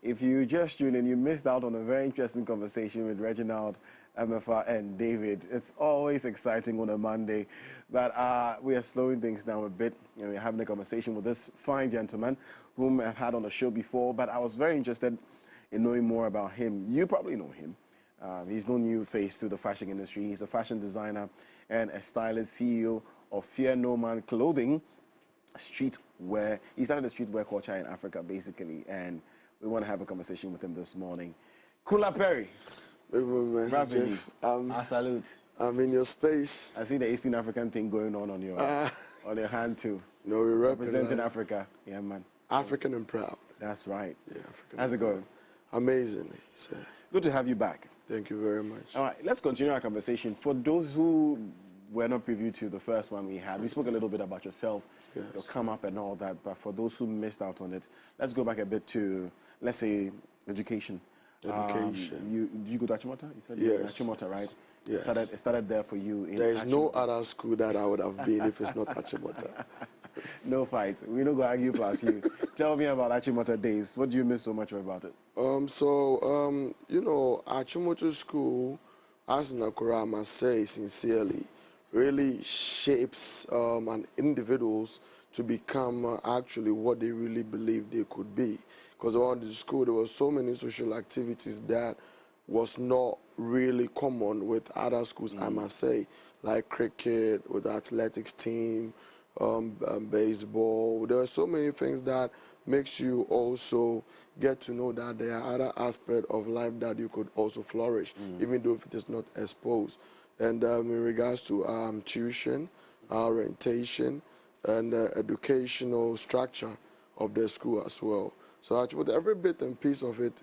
If you just tuned in, you missed out on a very interesting conversation with Reginald, MFR, and David. It's always exciting on a Monday, but we are slowing things down a bit, and we're having a conversation with this fine gentleman whom I've had on the show before, but I was very interested in knowing more about him. You probably know him. He's no new face to the fashion industry. He's a fashion designer and a stylist, CEO of Fear No Man Clothing, streetwear. He started the streetwear culture in Africa, basically, and we want to have a conversation with him this morning. Kula Perry. Good morning, Rapidly. I salute. I'm in your space. I see the Eastern African thing going on your hand too. No, we're representing Africa. Yeah, man. African and proud. That's right. Yeah, African. How's it going? Amazingly. So. Good to have you back. Thank you very much. All right, let's continue our conversation. For those who were not privy to the first one we had, we spoke a little bit about yourself, yes, your come up and all that, but for those who missed out on it, let's go back a bit to, let's say, education. Did you go to Achimota? You said yes. Achimota, right? Yes. It started there for you. There is no other school that I would have been if it's not Achimota. No fight. We're not going to argue plus you. Tell me about Achimota days. What do you miss so much about it? You know, Achimota School, as Nakura, I must say sincerely, really shapes an individuals to become actually what they really believe they could be. Because around the school, there were so many social activities that was not really common with other schools, I must say, like cricket, with the athletics team, baseball. There are so many things that makes you also get to know that there are other aspects of life that you could also flourish, even though if it is not exposed. And in regards to tuition, orientation, and educational structure of the school as well. So actually, every bit and piece of it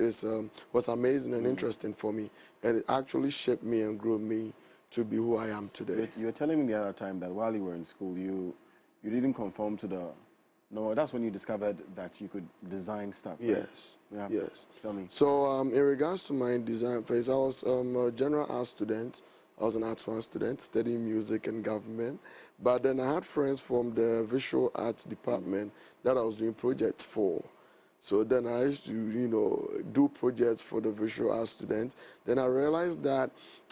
was amazing and interesting for me, and it actually shaped me and grew me to be who I am today. But you were telling me the other time that while you were in school, you didn't conform to the... No, that's when you discovered that you could design stuff, right? Yes. Yeah. Yes. Tell me. So in regards to my design phase, I was a general arts student. I was an arts one student studying music and government. But then I had friends from the visual arts department that I was doing projects for. So then I used to, do projects for the visual arts students. Then I realized that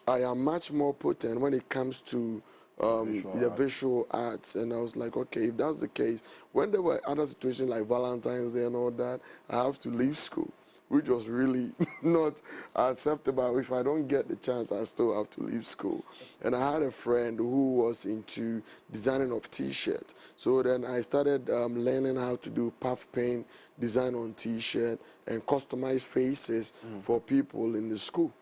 I am much more potent when it comes to visual arts. And I was like, okay, if that's the case, when there were other situations like Valentine's Day and all that, I have to leave school, which was really not acceptable. If I don't get the chance, I still have to leave school. And I had a friend who was into designing of T-shirts. So then I started learning how to do puff paint, design on T-shirt, and customize faces for people in the school.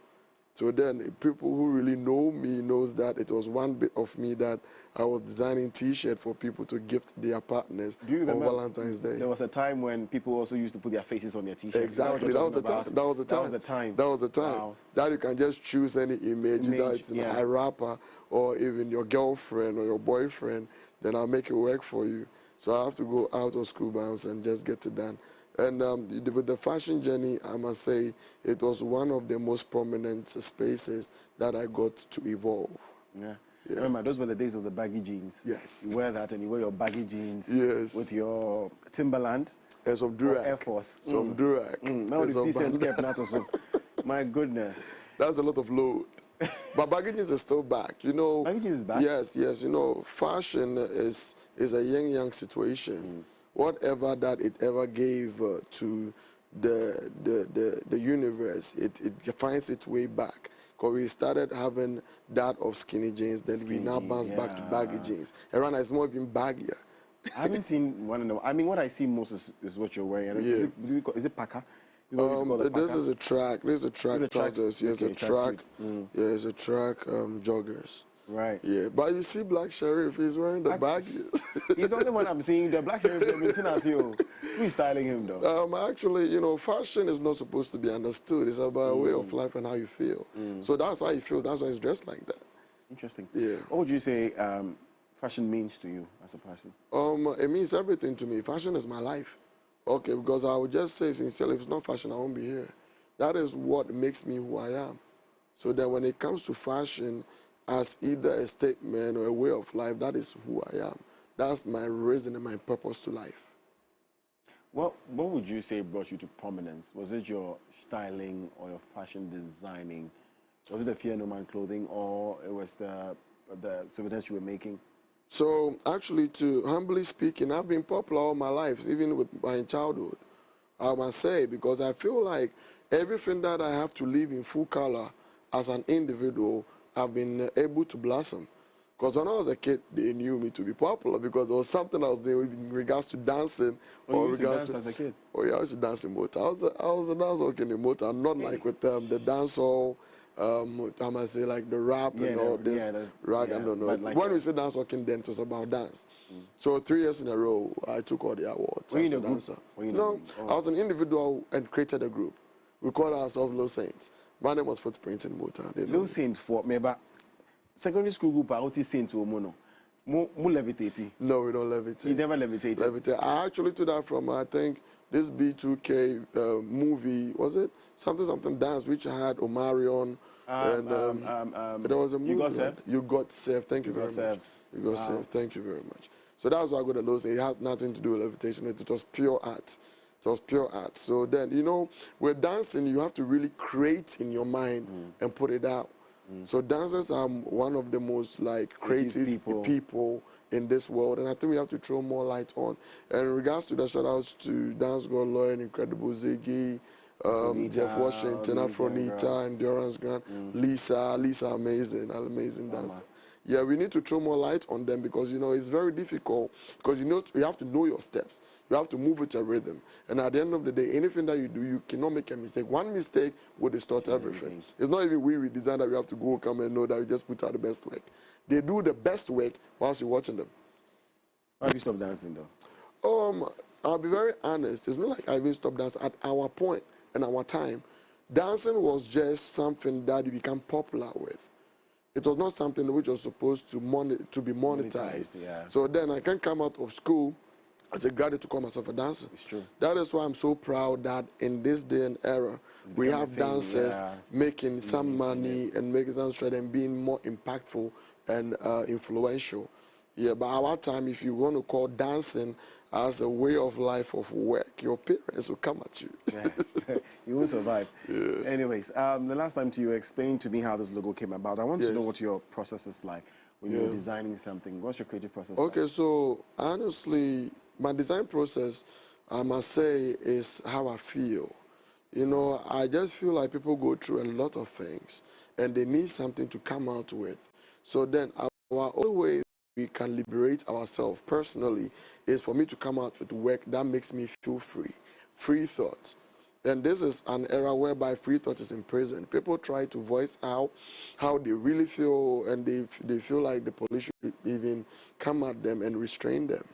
So then people who really know me knows that it was one bit of me that I was designing T-shirt for people to gift their partners on Valentine's Day. There was a time when people also used to put their faces on their T-shirts. Exactly, that was the time. That was the time. Wow. That you can just choose any image that it's a rapper or even your girlfriend or your boyfriend, then I'll make it work for you. So I have to go out of school bounce and just get it done. And with the fashion journey, I must say, it was one of the most prominent spaces that I got to evolve. Yeah. Remember, those were the days of the baggy jeans. Yes. You wear that and you wear your baggy jeans with your Timberland. And some Durag. Air Force. Some Durag. Now the 50 cents kept not so. My goodness. That's a lot of load. But baggy jeans is still back. Baggy jeans is back? Yes. Fashion is a young situation. Whatever that it ever gave to the universe, it finds its way back. Because we started having that of skinny jeans, then we now bounce back to baggy jeans. And right now it's more even baggier. I haven't seen one in the... I mean, what I see most is what you're wearing. Yeah. Is it Paca? This is a track. This is a track trousers. Yes, okay, a track. Yeah, it's a track joggers. Right. Yeah, but you see Black Sheriff, he's wearing the baggies. He's not the one I'm seeing. The Black Sheriff, who's styling him though? Actually, fashion is not supposed to be understood. It's about a way of life and how you feel. So that's how you feel. That's why it's dressed like that. Interesting. Yeah. What would you say fashion means to you as a person? It means everything to me. Fashion is my life. Okay, because I would just say sincerely, if it's not fashion, I won't be here. That is what makes me who I am. So that when it comes to fashion, as either a statement or a way of life, that is who I am. That's my reason and my purpose to life. What would you say brought you to prominence? Was it your styling or your fashion designing? Was it the Fear No Man clothing, or it was the souvenirs you were making? So actually, to humbly speaking, I've been popular all my life, even with my childhood, I must say, because I feel like everything that I have to live in full color as an individual, I've been able to blossom. Because when I was a kid, they knew me to be popular because there was something I was doing in regards to dancing. Oh, you used to dance as a kid? Oh, yeah, I used to dance in motor. I was a dancer working in motor, not like with the dance hall, I must say, like the rap and all this rag. I don't know. Like When we say dance working, then it was about dance. So 3 years in a row, I took all the awards as a dancer. No, I was an individual and created a group. We called ourselves Low Saints. My name was Footprint in Motor. Low Saints for me, but secondary school group, I was Saints or Mono. Mo levitating. No, we don't levitate. You never levitated? Levitate. I actually took that from, I think, this B2K movie, was it? Something dance, which had Omarion. There was a movie. You got saved? You got saved. Thank you very much. You got saved. Thank you very much. So that was why I got a low. It had nothing to do with levitation. It was pure art. It was pure art. So then, you know, with dancing, you have to really create in your mind and put it out. So dancers are one of the most like creative people in this world, and I think we have to throw more light on. And in regards to the shout outs to Dance God Lawyer, Incredible Ziggy, Jeff Washington, Afronita, Endurance Grant, Lisa, amazing dancer. Yeah, we need to throw more light on them because, you know, it's very difficult because, you know, you have to know your steps. You have to move with a rhythm. And at the end of the day, anything that you do, you cannot make a mistake. One mistake will distort everything. It's not even we design that we have to go come and know that we just put out the best work. They do the best work whilst you're watching them. Why have you stopped dancing, though? I'll be very honest. It's not like I even stopped dancing. At our point and our time, dancing was just something that you become popular with. It was not something which was supposed to be monetized. Yeah. So then I can come out of school as a graduate to call myself a dancer. It's true. That is why I'm so proud that in this day and era, we have dancers making some money and making some straight and being more impactful and influential. Yeah, but our time, if you want to call dancing as a way of life of work, your parents will come at you. Yeah. You won't survive. Yeah. Anyways, the last time you explained to me how this logo came about. I want to know what your process is like when you're designing something. What's your creative process like? Okay, so honestly, my design process, I must say, is how I feel. You know, I just feel like people go through a lot of things and they need something to come out with. So then our only way we can liberate ourselves personally is for me to come out with work that makes me feel free thought. And this is an era whereby free thought is imprisoned. People try to voice out how they really feel, and they feel like the police should even come at them and restrain them.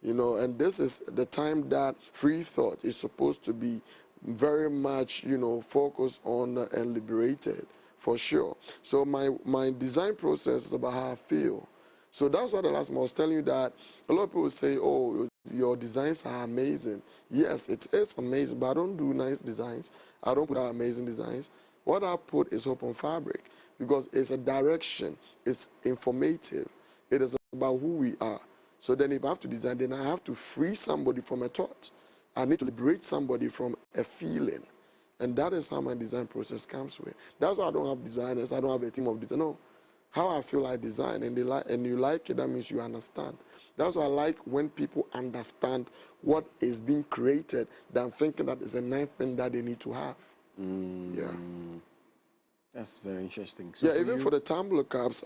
You know, and this is the time that free thought is supposed to be very much, you know, focused on and liberated, for sure. So my design process is about how I feel. So that's what the last time I was telling you, that a lot of people say, oh, your designs are amazing. Yes, it is amazing, but I don't do nice designs. I don't put out amazing designs. What I put is hope on fabric because it's a direction. It's informative. It is about who we are. So then if I have to design, then I have to free somebody from a thought. I need to liberate somebody from a feeling. And that is how my design process comes with. That's why I don't have designers. I don't have a team of designers. No. How I feel I design, and you like it, that means you understand. That's why I like when people understand what is being created than thinking that it's a nice thing that they need to have. Yeah. That's very interesting. So yeah, even for the tumbler cups,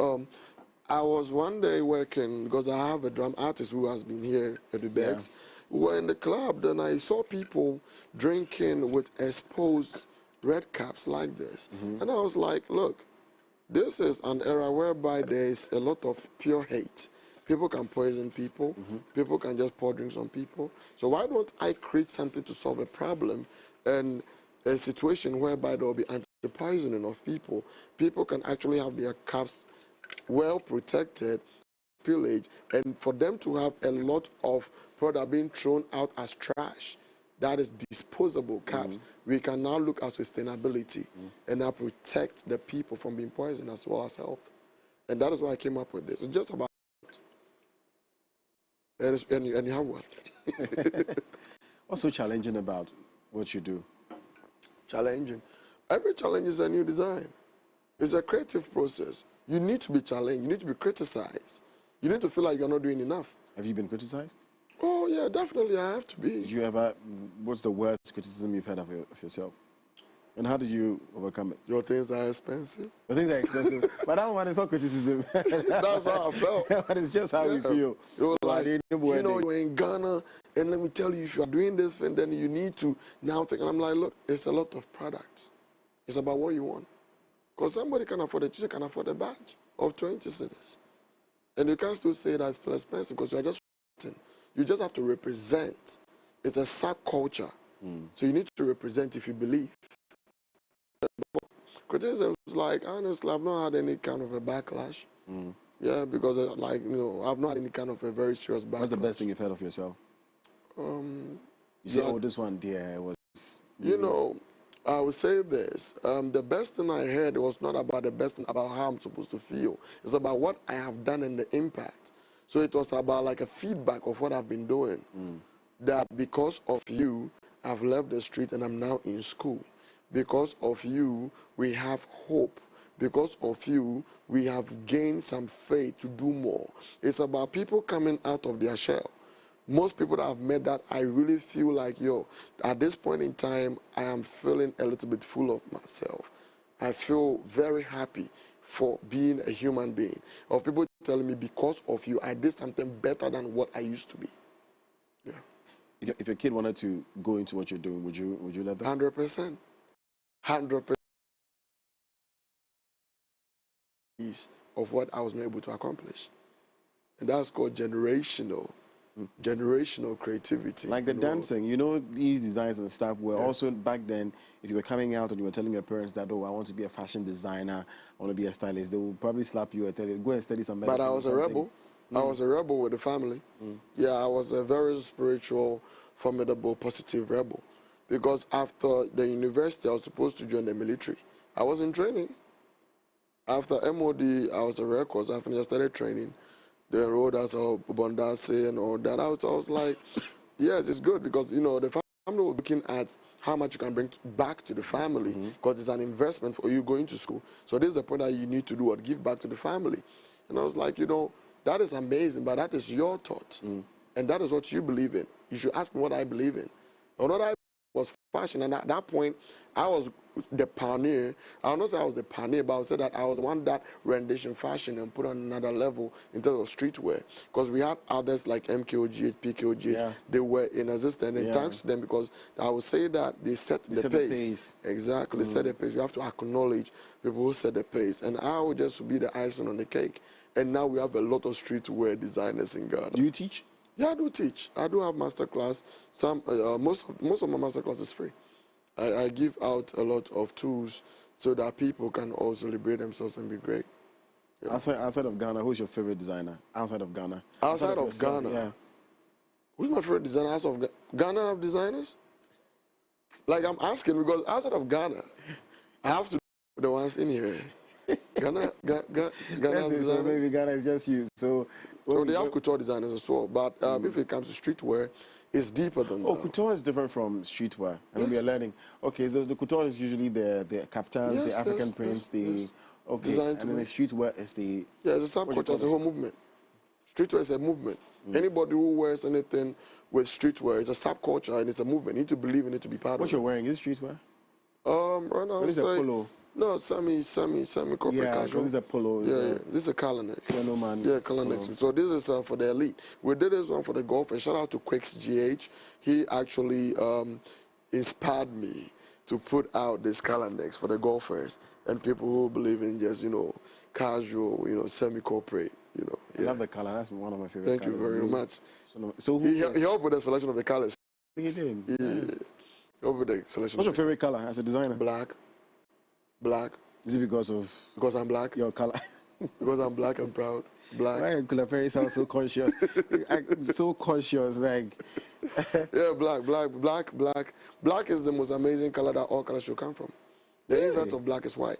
I was one day working, because I have a drum artist who has been here at the Bags. We were in the club, then I saw people drinking with exposed red caps like this. And I was like, look, this is an era whereby there is a lot of pure hate. People can poison people. People can just pour drinks on people. So why don't I create something to solve a problem and a situation whereby there will be anti-poisoning of people? People can actually have their cups well protected, pillage, and for them to have a lot of product being thrown out as trash. That is disposable cups. We can now look at sustainability and now protect the people from being poisoned as well as health. And that is why I came up with this. It's just about and you have one. What's so challenging about what you do? Challenging. Every challenge is a new design. It's a creative process. You need to be challenged. You need to be criticized. You need to feel like you're not doing enough. Have you been criticized? Oh, yeah, definitely I have to be. Did you ever, what's the worst criticism you've had of yourself? And how did you overcome it? Your things are expensive. The things are expensive, but that one is not criticism. That's how I felt. But it's just how you feel. It was like, you know, you're in Ghana, and let me tell you, if you're doing this thing, then you need to now think. And I'm like, look, it's a lot of products. It's about what you want. Because somebody can afford a t-shirt, can afford a badge of 20 cedis. And you can still say that's still expensive because you're just you just have to represent. It's a subculture. So you need to represent if you believe. Criticism is like, honestly, I've not had any kind of a backlash. Yeah, because like, you know, I've not had any kind of a very serious backlash. What's the best thing you've heard of yourself? You say, oh, this one, dear, was... You know, I would say this. The best thing I heard was not about the best thing, about how I'm supposed to feel. It's about what I have done and the impact. So it was about like a feedback of what I've been doing. That because of you, I've left the street and I'm now in school. Because of you, we have hope. Because of you, we have gained some faith to do more. It's about people coming out of their shell. Most people that I've met that I really feel like, yo, at this point in time, I am feeling a little bit full of myself. I feel very happy for being a human being. Of people telling me, because of you, I did something better than what I used to be. Yeah. If your kid wanted to go into what you're doing, would you let them? 100%. 100% of what I was not able to accomplish. And that's called generational creativity. Like the dancing, you know, these designs and stuff were also back then, if you were coming out and you were telling your parents that, oh, I want to be a fashion designer, I want to be a stylist, they would probably slap you and tell you, go and study some medicine. But I was a rebel. I was a rebel with the family. Yeah, I was a very spiritual, formidable, positive rebel. Because after the university, I was supposed to join the military. I was in training. After MOD, I was a records. I finished, started training. They enrolled as a Bondase and all that. I was like, yes, it's good because, you know, the family was looking at how much you can bring back to the family because it's an investment for you going to school. So this is the point that you need to do, what, give back to the family. And I was like, you know, that is amazing, but that is your thought. And that is what you believe in. You should ask me what I believe in. Or what I was fashion, and at that point, I was the pioneer. I don't know if I was the pioneer, but I would say that I was one that rendition fashion and put on another level in terms of streetwear. Because we had others like MKOGH, PKOGH, they were in existence, and thanks to them, because I would say that they set the pace. Exactly, they set the pace. You have to acknowledge people who set the pace, and I would just be the icing on the cake. And now we have a lot of streetwear designers in Ghana. Do you teach? Yeah, I do teach. I do have master class. Most of my master class is free. I give out a lot of tools so that people can also liberate themselves and be great. Yeah. Outside of Ghana, who's your favorite designer? Outside of Ghana. Outside of Ghana. Yeah. Who's my favorite designer? Outside of Ghana have designers? Like, I'm asking because outside of Ghana, I have to do the ones in here. Ghana designers. So maybe Ghana is just you. So they have couture designers as well. But if it comes to streetwear, it's deeper than that. Oh, couture is different from streetwear. I mean, we are learning. Okay, so the couture is usually the kaftans, the African prints, okay, designed and then the streetwear is the... Yeah, it's a subculture, it's a whole movement. Streetwear is a movement. Anybody who wears anything with streetwear is a subculture and it's a movement. You need to believe in it to be part of it. What you're wearing is streetwear? Right now, It's a polo. No, semi-corporate casual. This is a polo. Yeah, this is a collar neck. No man. Yeah, collar neck. So this is for the elite. We did this one for the golfers. Shout out to Quicks GH. He actually inspired me to put out this collar necks for the golfers and people who believe in just, you know, casual, you know, semi-corporate, you know. I love the color. That's one of my favorite colors. Thank you very much. So he helped with the selection of the colors. He did. Yeah. Helped with the selection. What's your favorite color as a designer? Black. Black. Is it because of... Because I'm black. Your color. Because I'm black and proud. Black. Why Kula Perry sounds so conscious? So conscious, like... Yeah, black is the most amazing color that all colors should come from. The invert of black is white.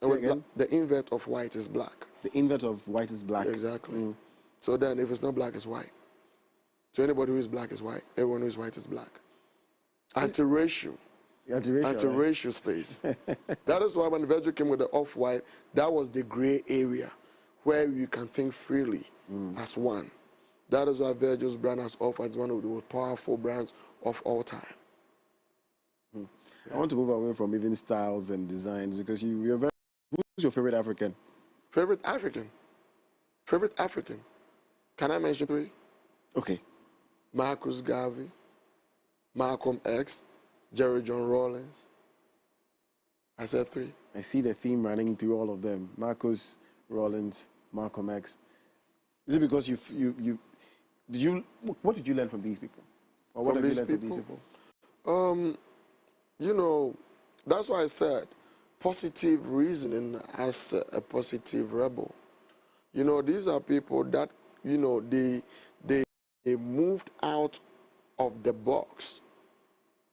And the invert of white is black. The invert of white is black. Exactly. So then if it's not black, it's white. So anybody who is black is white. Everyone who is white is black. Anti-racial. Anti-racial space. That is why when Virgil came with the off-white, that was the gray area where you can think freely as one. That is why Virgil's brand as off-white is one of the most powerful brands of all time. I want to move away from even styles and designs because you're very. Who's your favorite African? Favorite African? Favorite African? Can I mention 3? Okay. Marcus Garvey, Malcolm X, Jerry John Rawlings. I said 3. I see the theme running through all of them. Marcus, Rawlings, Malcolm X. Is it because what did you learn from these people? Or what have you learned from these people? You know, that's why I said positive reasoning as a positive rebel. You know, these are people that, you know, they moved out of the box,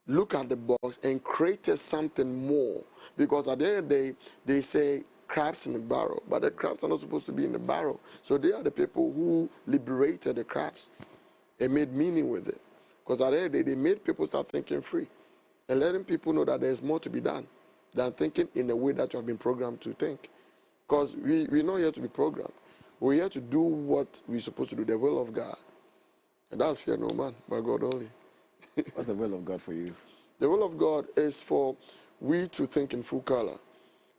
look at the box, and created something more. Because at the end of the day, they say crabs in the barrel, but the crabs are not supposed to be in the barrel. So they are the people who liberated the crabs and made meaning with it. Because at the end of the day, they made people start thinking free and letting people know that there's more to be done than thinking in a way that you have been programmed to think. Because we're not here to be programmed. We're here to do what we're supposed to do, the will of God. And that's fear no man, but God only. What's the will of God for you? The will of God is for we to think in full color.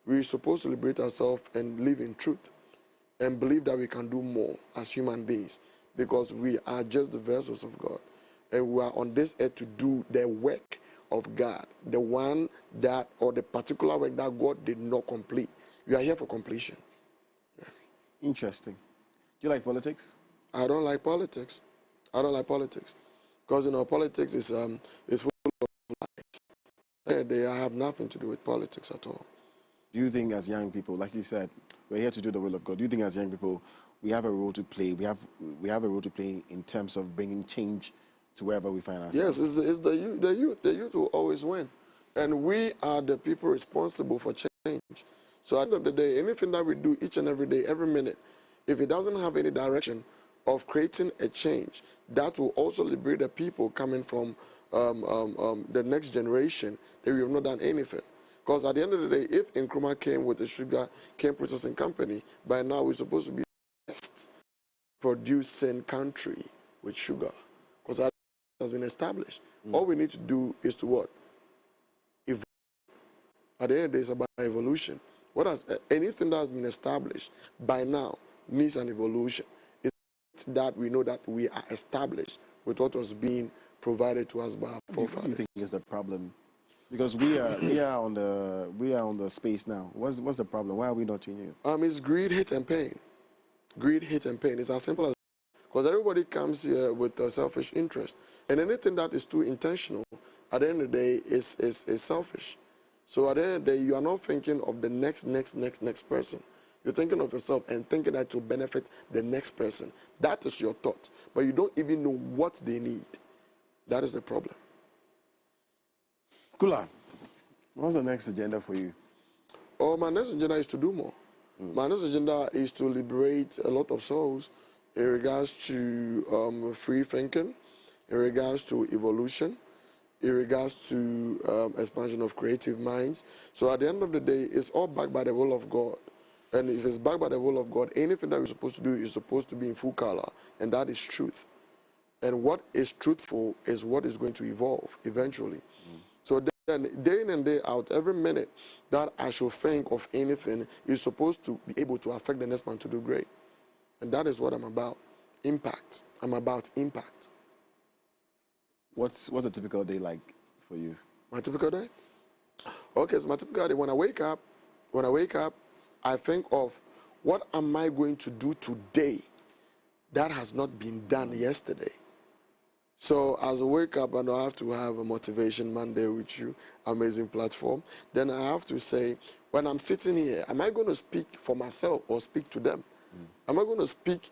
We're supposed to liberate ourselves and live in truth and believe that we can do more as human beings because we are just the vessels of God. And we are on this earth to do the work of God, the one that, or the particular work that God did not complete. We are here for completion. Interesting. Do you like politics? I don't like politics. I don't like politics. Because, you know, politics is full of lies. They have nothing to do with politics at all. Do you think as young people, like you said, we're here to do the will of God, do you think as young people we have a role to play? We have a role to play in terms of bringing change to wherever we find ourselves? Yes, it's the youth. The youth will always win. And we are the people responsible for change. So at the end of the day, anything that we do each and every day, every minute, if it doesn't have any direction of creating a change, that will also liberate the people coming from the next generation, that we have not done anything. Because at the end of the day, if Nkrumah came with a sugar cane processing company, by now we're supposed to be the best producing country with sugar. Because that has been established. All we need to do is to what? Evolve. At the end of the day, it's about evolution. Anything that has been established by now needs an evolution. It's that we know that we are established with what was being provided to us by our forefathers. What do you think is the problem? Because we are on the space now. What's the problem? Why are we not changing it? It's greed, hate, and pain. Greed, hate, and pain. It's as simple as because everybody comes here with a selfish interest, and anything that is too intentional, at the end of the day, is selfish. So at the end of the day, you are not thinking of the next person. You're thinking of yourself and thinking that to benefit the next person. That is your thought, but you don't even know what they need. That is the problem. Kula, what's the next agenda for you? Oh, my next agenda is to do more. My next agenda is to liberate a lot of souls in regards to free thinking, in regards to evolution, in regards to expansion of creative minds. So at the end of the day, it's all backed by the will of God. And if it's backed by the will of God, anything that we're supposed to do is supposed to be in full color, and that is truth. And what is truthful is what is going to evolve eventually. So then, day in and day out, every minute that I should think of anything is supposed to be able to affect the next man to do great. And that is what I'm about. Impact. I'm about impact. What's a typical day like for you? My typical day? Okay, so my typical day, when I wake up, I think of what am I going to do today that has not been done yesterday. So as I wake up and I have to have a Motivation Monday with you, amazing platform, then I have to say, when I'm sitting here, am I going to speak for myself or speak to them? Am I going to speak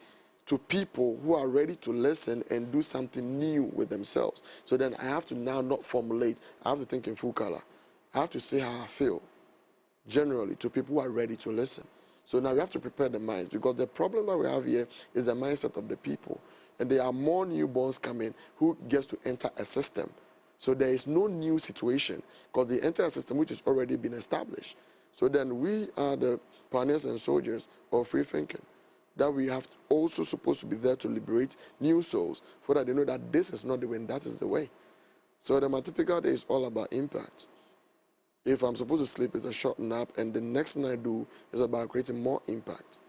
to people who are ready to listen and do something new with themselves? So then I have to now not formulate, I have to think in full color. I have to say how I feel, generally, to people who are ready to listen. So now we have to prepare the minds, because the problem that we have here is the mindset of the people. And there are more newborns coming who gets to enter a system. So there is no new situation because the entire system which has already been established. So then we are the pioneers and soldiers of free thinking, that we have also supposed to be there to liberate new souls so that they know that this is not the way and that is the way. So the typical day is all about impact. If I'm supposed to sleep, it's a short nap, and the next thing I do is about creating more impact.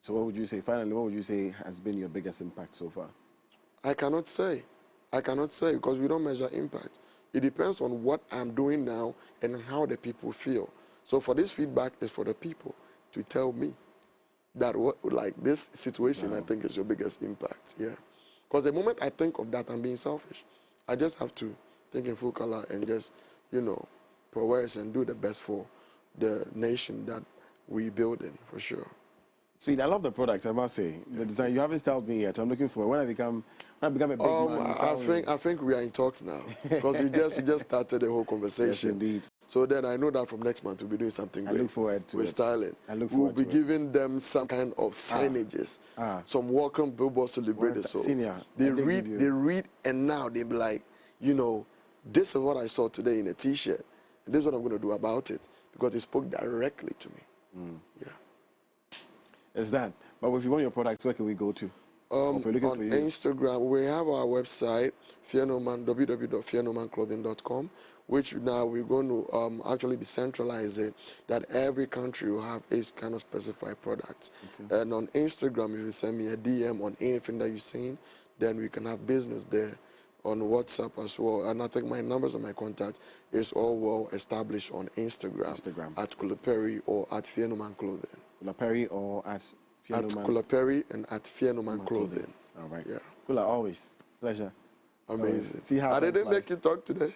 So what would you say, finally, what would you say has been your biggest impact so far? I cannot say. I cannot say because we don't measure impact. It depends on what I'm doing now and how the people feel. So for this feedback is for the people to tell me that this situation I think is your biggest impact. Yeah. Because the moment I think of that, I'm being selfish. I just have to think in full color and just, progress and do the best for the nation that we build in, for sure. Sweet, I love the product, I must say. The design, you haven't styled me yet. I'm looking for it. When I become a big man, I think we are in talks now because you just started the whole conversation. Yes, indeed. So then I know that from next month we'll be doing something great. I look forward to With it. styling. I look forward to it. We'll be giving them some kind of signages, some welcome billboards to liberate the souls. Senior, they read, and now they be like, this is what I saw today in a T-shirt, and this is what I'm going to do about it because it spoke directly to me. Yeah. It's that. But if you want your products, where can we go to? On Instagram, we have our website, www.fearnomanclothing.com, which now we're going to actually decentralize it, that every country will have its kind of specified products. Okay. And on Instagram, if you send me a DM on anything that you've seen, then we can have business there. On WhatsApp as well. And I think my numbers and my contact is all well established on Instagram. At Kula Perry or at Fear No Man Clothing. Kula Perry or at Fear No Man? At Kula Perry and at Fear No Man Clothing. All right. Yeah. Kula, always. Pleasure. Amazing. See how I didn't make you talk today.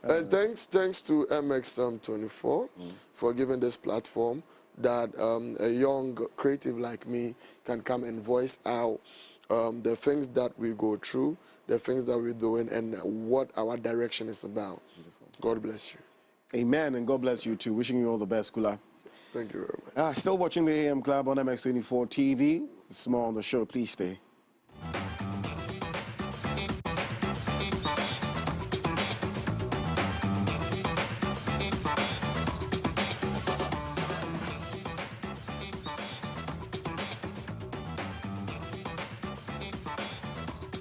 And thanks to MX24 for giving this platform that a young creative like me can come and voice out the things that we go through, the things that we're doing, and what our direction is about. Beautiful. God bless you. Amen, and God bless you too. Wishing you all the best, Kula. Thank you very much. Still watching the AM Club on MX24 TV. It's more on the show. Please stay.